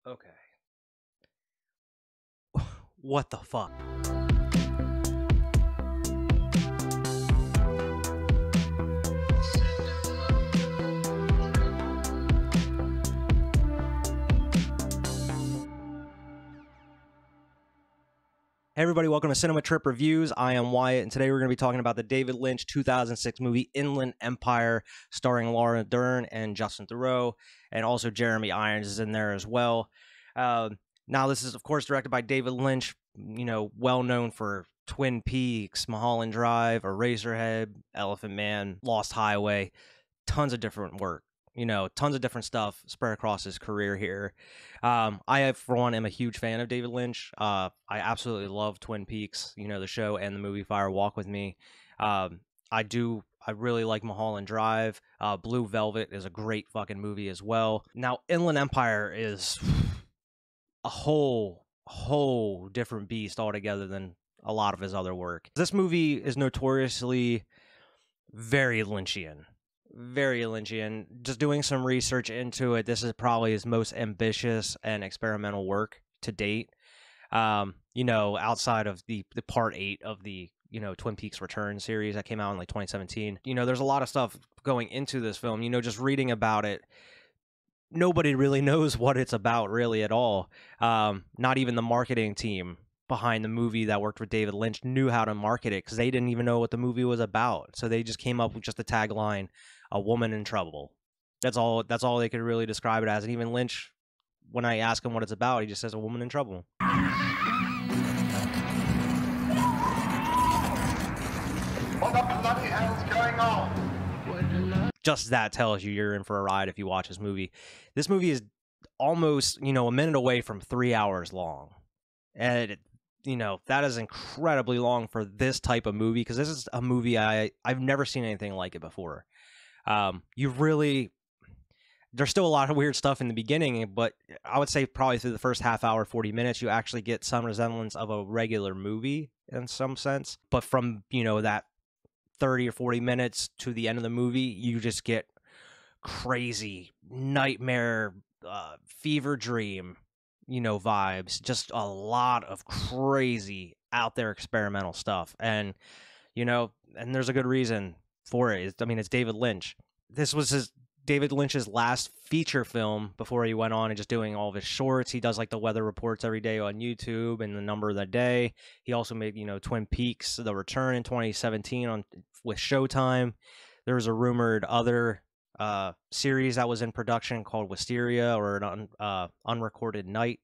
Okay. What the fuck? Hey everybody, welcome to Cinema Trip Reviews. I am Wyatt, and today we're going to be talking about the David Lynch 2006 movie Inland Empire, starring Laura Dern and Justin Theroux, and also Jeremy Irons is in there as well. Now, this is, of course, directed by David Lynch, well known for Twin Peaks, Mulholland Drive, Eraserhead, Elephant Man, Lost Highway, tons of different work. Tons of different stuff spread across his career here. I, for one, am a huge fan of David Lynch. I absolutely love Twin Peaks, the show and the movie Fire Walk with Me. I really like Mulholland Drive. Blue Velvet is a great fucking movie as well. Now, Inland Empire is a whole different beast altogether than a lot of his other work. This movie is notoriously very Lynchian. Just doing some research into it, this is probably his most ambitious and experimental work to date. Outside of the part 8 of the Twin Peaks Return series that came out in like 2017. There's a lot of stuff going into this film. Just reading about it, nobody really knows what it's about really at all. Not even the marketing team behind the movie that worked with David Lynch knew how to market it, because they didn't even know what the movie was about. So they just came up with just a tagline, "A woman in trouble." That's all they could really describe it as. And even Lynch, when I ask him what it's about, he just says, "A woman in trouble." What the bloody hell's going on? Just that tells you're in for a ride if you watch this movie. This movie is almost, a minute away from 3 hours long. And that is incredibly long for this type of movie, because this is a movie I've never seen anything like it before. There's still a lot of weird stuff in the beginning, but I would say probably through the first half hour, 40 minutes, you actually get some resemblance of a regular movie in some sense. But from, that 30 or 40 minutes to the end of the movie, you just get crazy nightmare, fever dream, vibes. Just a lot of crazy out there experimental stuff. And, and there's a good reason for it. It's David Lynch. This was David Lynch's last feature film before he went on and just doing all of his shorts. He does like the weather reports every day on YouTube and the number of the day. He also made, Twin Peaks, The Return in 2017 with Showtime. There was a rumored other series that was in production called Wisteria, or an Unrecorded Night.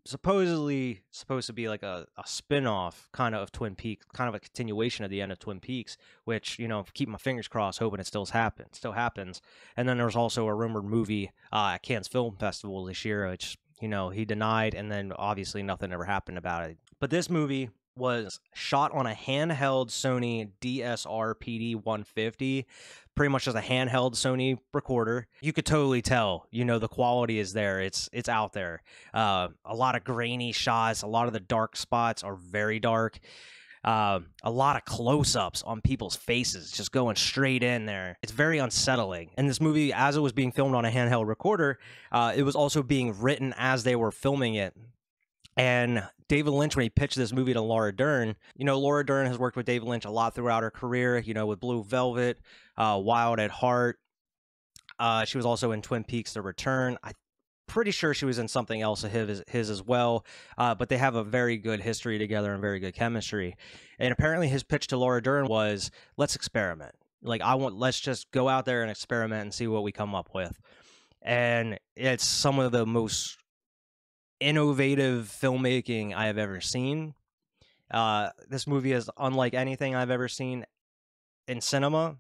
Supposedly supposed to be like a spin-off kind of Twin Peaks, kind of a continuation of the end of Twin Peaks, which, keep my fingers crossed, hoping it still happens. And then there was also a rumored movie at Cannes Film Festival this year, which, he denied, and then obviously nothing ever happened about it. But this movie was shot on a handheld Sony DSR PD 150, pretty much just a handheld Sony recorder. You could totally tell, the quality is there. It's out there. A lot of grainy shots. A lot of the dark spots are very dark. A lot of close-ups on people's faces, just going straight in there. It's very unsettling. And this movie, as it was being filmed on a handheld recorder, it was also being written as they were filming it. And David Lynch, when he pitched this movie to Laura Dern, Laura Dern has worked with David Lynch a lot throughout her career, with Blue Velvet, Wild at Heart. She was also in Twin Peaks: The Return. I'm pretty sure she was in something else of his as well. But they have a very good history together and very good chemistry. And apparently his pitch to Laura Dern was, let's experiment. Let's just go out there and experiment and see what we come up with. And it's some of the most innovative filmmaking I have ever seen. This movie is unlike anything I've ever seen in cinema.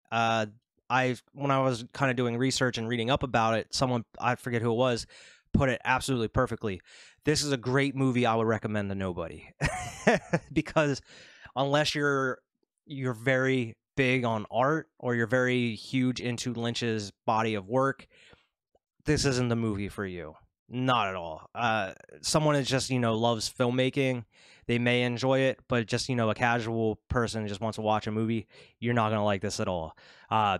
When I was kind of doing research and reading up about it, someone, I forget who it was, put it absolutely perfectly. This is a great movie I would recommend to nobody. Because unless you're very big on art, or you're very huge into Lynch's body of work, this isn't the movie for you. Not at all. Someone that just, loves filmmaking, they may enjoy it, but just, a casual person who just wants to watch a movie, you're not going to like this at all.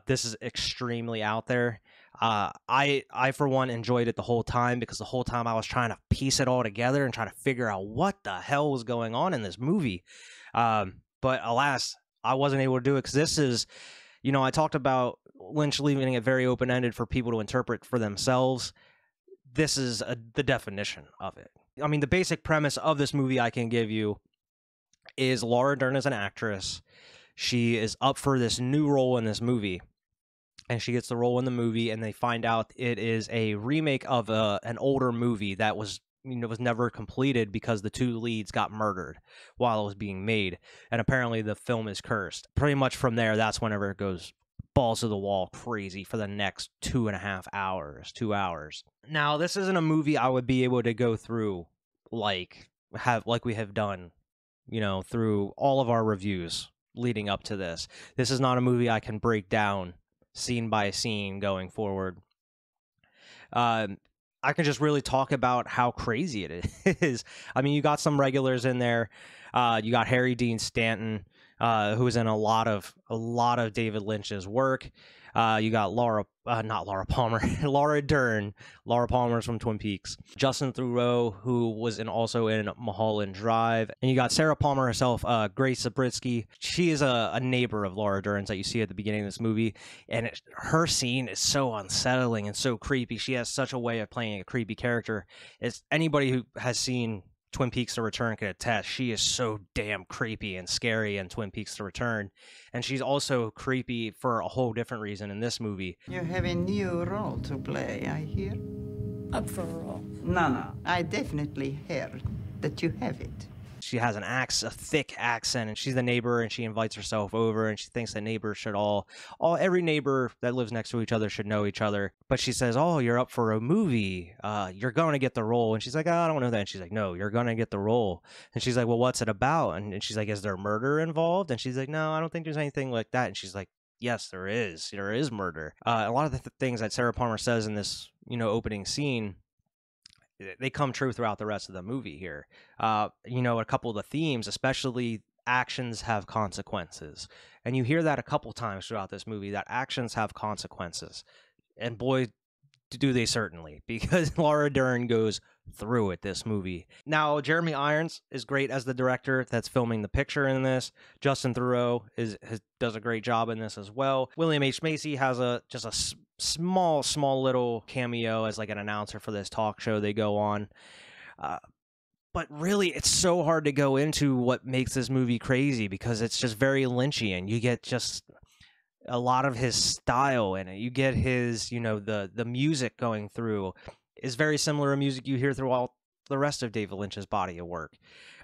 This is extremely out there. I for one enjoyed it the whole time because the whole time I was trying to piece it all together and try to figure out what the hell was going on in this movie. But alas, I wasn't able to do it because this is, I talked about Lynch leaving it very open-ended for people to interpret for themselves. This is the definition of it. I mean, the basic premise of this movie I can give you is Laura Dern is an actress. She is up for this new role in this movie, and she gets the role in the movie, and they find out it is a remake of an older movie that was never completed because the two leads got murdered while it was being made, and apparently the film is cursed. Pretty much from there, that's whenever it goes balls to the wall crazy for the next 2.5 hours, 2 hours. Now, this isn't a movie I would be able to go through like we have done, through all of our reviews leading up to this. This is not a movie I can break down scene by scene going forward. I can just really talk about how crazy it is. I mean, you got some regulars in there. You got Harry Dean Stanton, who's in a lot of David Lynch's work. You got not Laura Palmer, Laura Dern. Laura Palmer's from Twin Peaks. Justin Theroux, who was also in Mulholland Drive. And you got Sarah Palmer herself, Grace Zabriskie. She is a neighbor of Laura Dern's that you see at the beginning of this movie. And her scene is so unsettling and so creepy. She has such a way of playing a creepy character. It's anybody who has seen Twin Peaks: The Return can attest. She is so damn creepy and scary in Twin Peaks: The Return, and she's also creepy for a whole different reason in this movie. You have a new role to play, I hear. Up for a role? No, I definitely heard that you have it. She has a thick accent, and she's the neighbor, and she invites herself over, and she thinks that neighbors should every neighbor that lives next to each other should know each other. But she says, "Oh, you're up for a movie. You're going to get the role." And she's like, "Oh, I don't know that." And she's like, "No, you're going to get the role." And she's like, "Well, what's it about?" And she's like, "Is there murder involved?" And she's like, "No, I don't think there's anything like that." And she's like, "Yes, there is. There is murder." A lot of the things that Sarah Palmer says in this, opening scene, they come true throughout the rest of the movie here. A couple of the themes, especially actions have consequences. And you hear that a couple times throughout this movie, that actions have consequences. And boy, do they certainly, because Laura Dern goes through it this movie. Now, Jeremy Irons is great as the director that's filming the picture in this. Justin Theroux does a great job in this as well. William H. Macy has just a small little cameo as like an announcer for this talk show they go on. But really, it's so hard to go into what makes this movie crazy because it's just very Lynchian. You get just a lot of his style in it. You get his, the music going through is very similar to music you hear throughout the rest of David Lynch's body of work.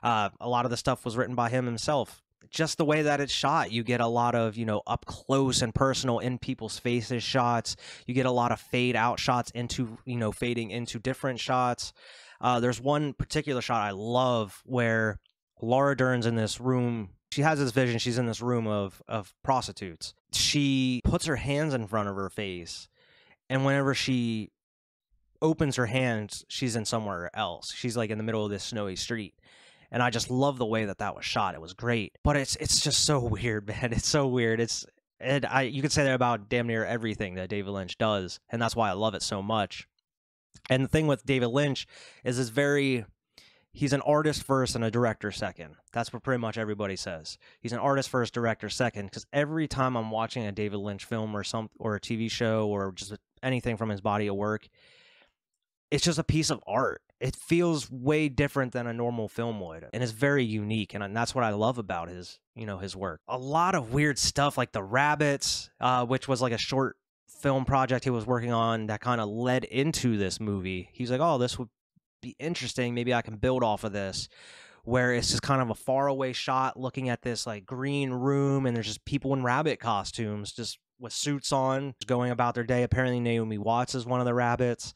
A lot of the stuff was written by him himself. Just the way that it's shot, you get a lot of, up close and personal in people's faces shots. You get a lot of fade out shots into, fading into different shots. There's one particular shot I love where Laura Dern's in this room. She has this vision. She's in this room of prostitutes. She puts her hands in front of her face, and whenever she opens her hands, she's in somewhere else. She's like in the middle of this snowy street. And I just love the way that was shot. It was great. But it's just so weird, man. It's so weird. You could say that about damn near everything that David Lynch does, and that's why I love it so much. And the thing with David Lynch is he's an artist first and a director second. That's what pretty much everybody says. He's an artist first, director second, because every time I'm watching a David Lynch film or a TV show or just anything from his body of work, it's just a piece of art. It feels way different than a normal film would, and it's very unique, and that's what I love about his work. A lot of weird stuff like the rabbits, which was like a short film project he was working on that kind of led into this movie. He's like, "Oh, this would be interesting. Maybe I can build off of this." Where it's just kind of a faraway shot looking at this like green room, and there's just people in rabbit costumes, just with suits on, going about their day. Apparently, Naomi Watts is one of the rabbits.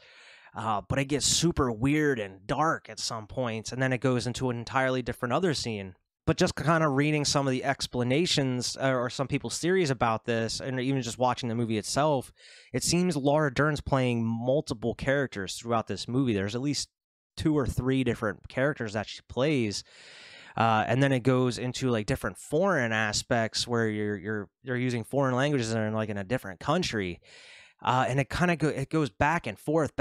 But it gets super weird and dark at some points, and then it goes into an entirely different other scene. But just kind of reading some of the explanations or some people's theories about this, and even just watching the movie itself, it seems Laura Dern's playing multiple characters throughout this movie. There's at least 2 or 3 different characters that she plays. And then it goes into like different foreign aspects where you're using foreign languages and like in a different country. And it kind of it goes back and forth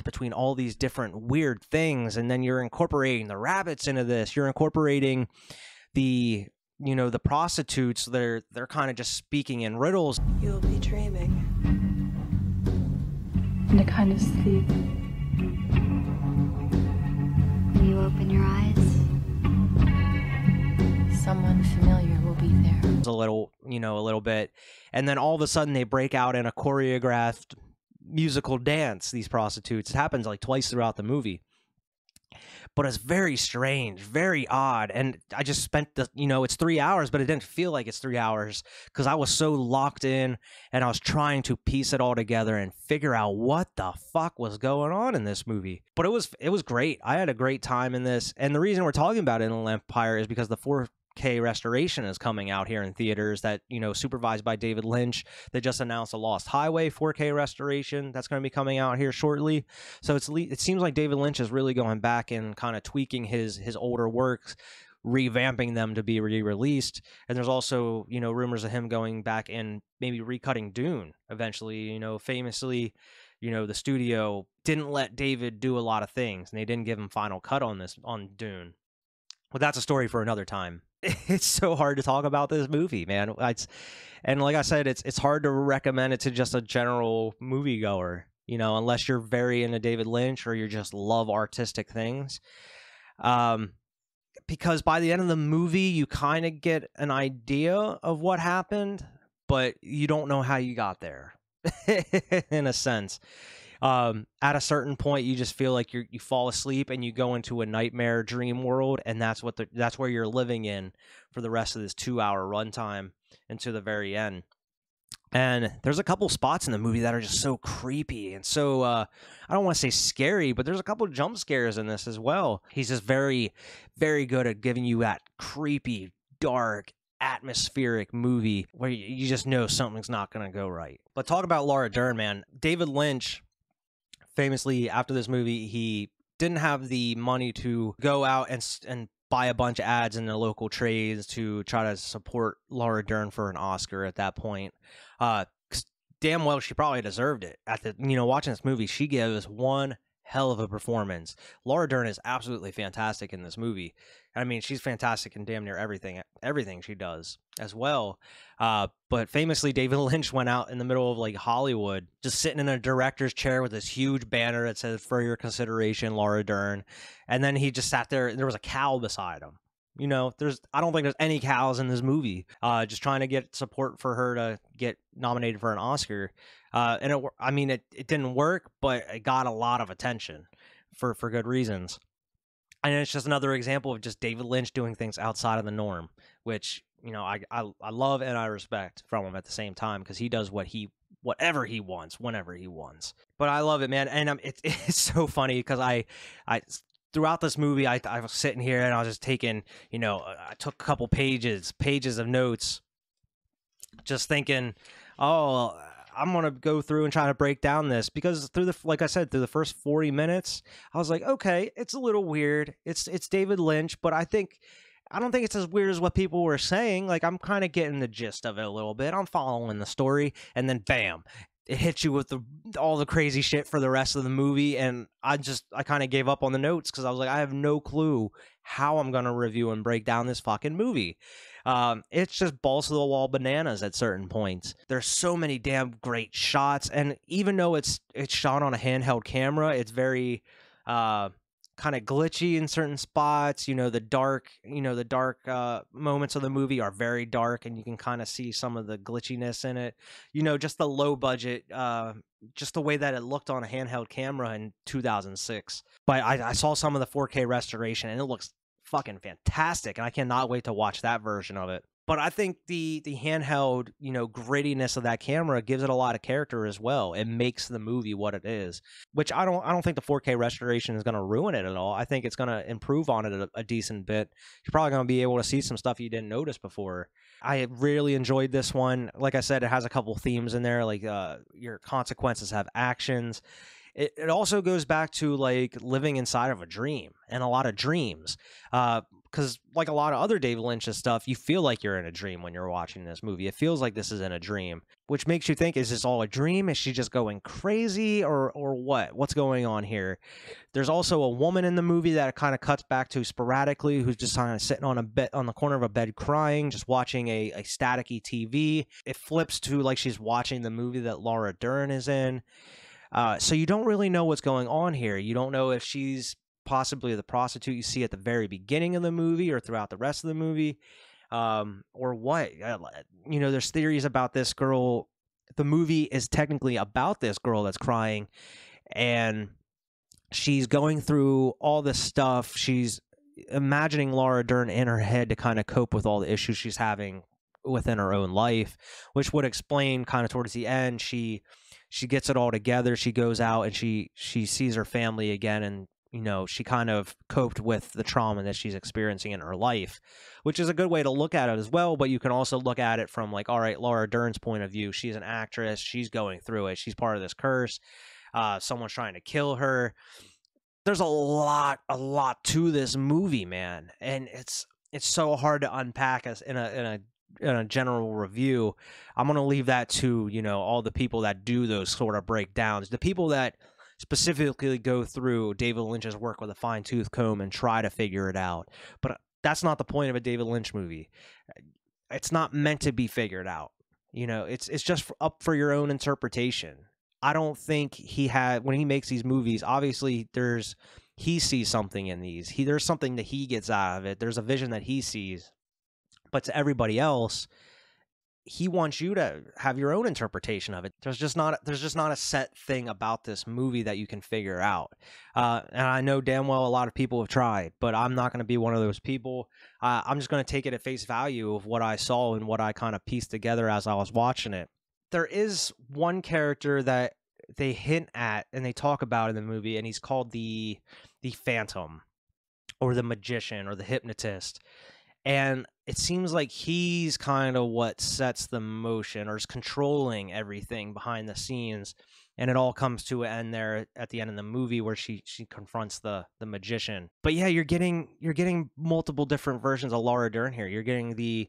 between all these different weird things. And then you're incorporating the rabbits into this. You're incorporating the the prostitutes. They're kind of just speaking in riddles. You'll be dreaming. And a kind of sleep. When you open your eyes, Someone familiar will be there. A little bit, and then all of a sudden they break out in a choreographed musical dance. These prostitutes. It happens like twice throughout the movie, but it's very strange, very odd. And I just spent it's 3 hours, but it didn't feel like it's 3 hours because I was so locked in and I was trying to piece it all together and figure out what the fuck was going on in this movie. But it was great. I had a great time in this, and the reason we're talking about Inland Empire is because the 4K restoration is coming out here in theaters that, supervised by David Lynch. They just announced a Lost Highway 4K restoration that's going to be coming out here shortly. So it seems like David Lynch is really going back and kind of tweaking his older works, revamping them to be re-released. And there's also, rumors of him going back and maybe recutting Dune eventually. Famously, the studio didn't let David do a lot of things, and they didn't give him final cut on Dune. But that's a story for another time. It's so hard to talk about this movie, man. And like I said, it's hard to recommend it to just a general moviegoer, unless you're very into David Lynch or you just love artistic things. Because by the end of the movie, you kind of get an idea of what happened, but you don't know how you got there, in a sense. At a certain point, you just feel like you fall asleep and you go into a nightmare dream world, and that's where you're living in for the rest of this 2-hour runtime into the very end. And there's a couple spots in the movie that are just so creepy and so I don't want to say scary, but there's a couple jump scares in this as well. He's just very, very good at giving you that creepy, dark, atmospheric movie where you just know something's not going to go right. But talk about Laura Dern, man. David Lynch, famously, after this movie, he didn't have the money to go out and buy a bunch of ads in the local trades to try to support Laura Dern for an Oscar at that point. 'Cause damn well she probably deserved it. Watching this movie, she gives one hell of a performance. Laura Dern is absolutely fantastic in this movie. I mean, she's fantastic in damn near everything she does as well. But famously, David Lynch went out in the middle of like Hollywood, just sitting in a director's chair with this huge banner that says, "For your consideration, Laura Dern." And then he just sat there and there was a cow beside him. I don't think there's any cows in this movie. Just trying to get support for her to get nominated for an Oscar. And it didn't work, but it got a lot of attention for good reasons. And it's just another example of just David Lynch doing things outside of the norm, which, I love and I respect from him at the same time, because he does whatever he wants, whenever he wants. But I love it, man. And it's so funny because I throughout this movie, I was sitting here and I was just taking, I took a couple pages of notes, just thinking, oh, I'm going to go through and try to break down this, because like I said, through the first 40 minutes, I was like, okay, it's a little weird. It's David Lynch, but I don't think it's as weird as what people were saying. Like, I'm kind of getting the gist of it a little bit. I'm following the story, and then bam, it hits you with all the crazy shit for the rest of the movie. And I kind of gave up on the notes because I was like, I have no clue how I'm going to review and break down this fucking movie. It's just balls to the wall bananas at certain points. There's so many damn great shots, and even though it's shot on a handheld camera, it's very kind of glitchy in certain spots. The dark moments of the movie are very dark, and you can kind of see some of the glitchiness in it. Just the low budget, just the way that it looked on a handheld camera in 2006. But I saw some of the 4K restoration, and it looks fucking fantastic, and I cannot wait to watch that version of it. But I think the handheld, grittiness of that camera gives it a lot of character as well. It makes the movie what it is, which I don't think the 4K restoration is going to ruin it at all. I think it's going to improve on it a decent bit. You're probably going to be able to see some stuff you didn't notice before. I really enjoyed this one. Like I said, it has a couple themes in there, like your consequences have actions. It also goes back to like living inside of a dream and a lot of dreams. because like a lot of other David Lynch's stuff, you feel like you're in a dream when you're watching this movie. It feels like this is in a dream, which makes you think, is this all a dream? Is she just going crazy, or what? What's going on here? There's also a woman in the movie that it kind of cuts back to sporadically, who's just kind of sitting on a bed, on the corner of a bed crying, just watching a staticky TV. It flips to like she's watching the movie that Laura Dern is in. So you don't really know what's going on here. You don't know if she's possibly the prostitute you see at the very beginning of the movie or throughout the rest of the movie, or what. You know, there's theories about this girl. The movie is technically about this girl that's crying, and she's going through all this stuff. She's imagining Laura Dern in her head to kind of cope with all the issues she's having within her own life, which would explain kind of towards the end. She gets it all together. She goes out and she sees her family again, and you know, she kind of coped with the trauma that she's experiencing in her life, which is a good way to look at it as well. But you can also look at it from like, all right, Laura Dern's point of view. She's an actress. She's going through it. She's part of this curse. Someone's trying to kill her. There's a lot to this movie, man. And it's so hard to unpack as in a general review. I'm going to leave that to, you know, all the people that do those sort of breakdowns, the people that specifically go through David Lynch's work with a fine-tooth comb and try to figure it out. But that's not the point of a David Lynch movie. It's not meant to be figured out. You know, it's just up for your own interpretation. I don't think when he makes these movies, obviously he sees something in these. There's something that he gets out of it. There's a vision that he sees. But to everybody else, he wants you to have your own interpretation of it. There's just not a set thing about this movie that you can figure out. And I know damn well a lot of people have tried, but I'm not going to be one of those people. I'm just going to take it at face value of what I saw and what I kind of pieced together as I was watching it. There is one character that they hint at and they talk about in the movie, and he's called the Phantom, or the Magician, or the Hypnotist. And it seems like he's kind of what sets the motion, or is controlling everything behind the scenes. And it all comes to an end there at the end of the movie where she confronts the magician. But yeah, you're getting multiple different versions of Laura Dern here. You're getting the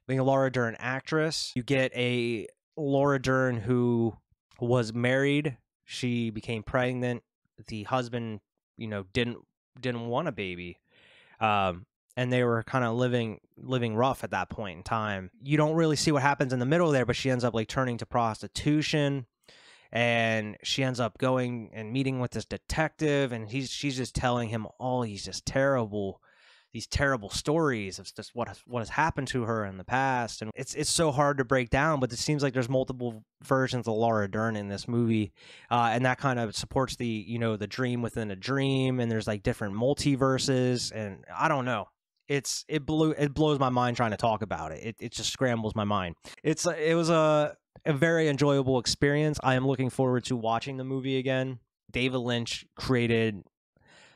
Laura Dern actress. You get a Laura Dern who was married. She became pregnant. The husband, you know, didn't want a baby. And they were kind of living rough at that point in time. You don't really see what happens in the middle there, but she ends up like turning to prostitution, and she ends up going and meeting with this detective, and she's just telling him all these terrible stories of just what has happened to her in the past. And it's so hard to break down, but it seems like there's multiple versions of Laura Dern in this movie, and that kind of supports the, you know, the dream within a dream, and there's like different multiverses, and I don't know. It blows my mind trying to talk about it. It just scrambles my mind. It was a very enjoyable experience. I am looking forward to watching the movie again. David Lynch created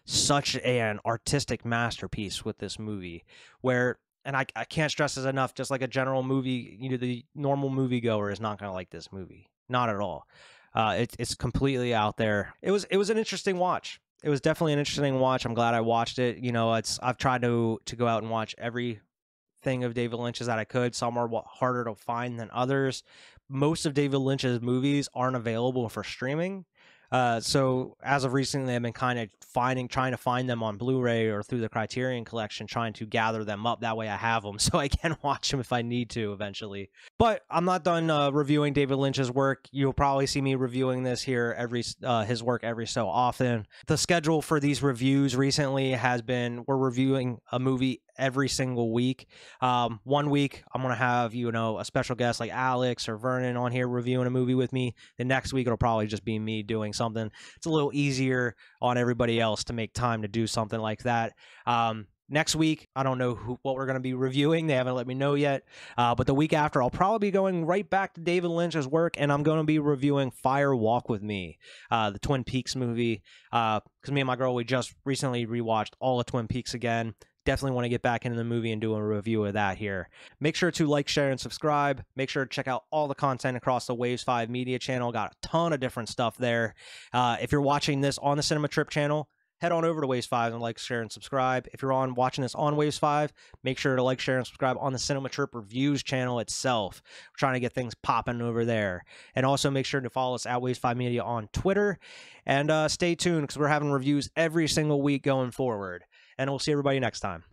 such an artistic masterpiece with this movie, where, and I can't stress this enough, just like a general movie, you know, the normal moviegoer is not going to like this movie. Not at all. It's completely out there. It was an interesting watch. It was definitely an interesting watch. I'm glad I watched it. You know, I've tried to go out and watch everything of David Lynch's that I could. Some are harder to find than others. Most of David Lynch's movies aren't available for streaming. So as of recently, I've been kind of trying to find them on Blu-ray or through the Criterion Collection, trying to gather them up. That way I have them so I can watch them if I need to eventually. But I'm not done reviewing David Lynch's work. You'll probably see me reviewing this here his work every so often. The schedule for these reviews recently has been, we're reviewing a movie every single week. 1 week I'm gonna have, you know, a special guest like Alex or Vernon on here reviewing a movie with me. The next week it'll probably just be me doing something. It's a little easier on everybody else to make time to do something like that. Next week, I don't know what we're going to be reviewing. They haven't let me know yet. But the week after, I'll probably be going right back to David Lynch's work, and I'm going to be reviewing Fire Walk with Me, the Twin Peaks movie. Because me and my girl, we just recently rewatched all of Twin Peaks again. Definitely want to get back into the movie and do a review of that here. Make sure to like, share, and subscribe. Make sure to check out all the content across the Waves 5 Media channel. Got a ton of different stuff there. If you're watching this on the Cinema Trip channel, head on over to Waves 5 and like, share, and subscribe. If you're watching this on Waves 5, make sure to like, share, and subscribe on the Cinema Trip Reviews channel itself. We're trying to get things popping over there. And also make sure to follow us at Waves 5 Media on Twitter. And stay tuned because we're having reviews every single week going forward. And we'll see everybody next time.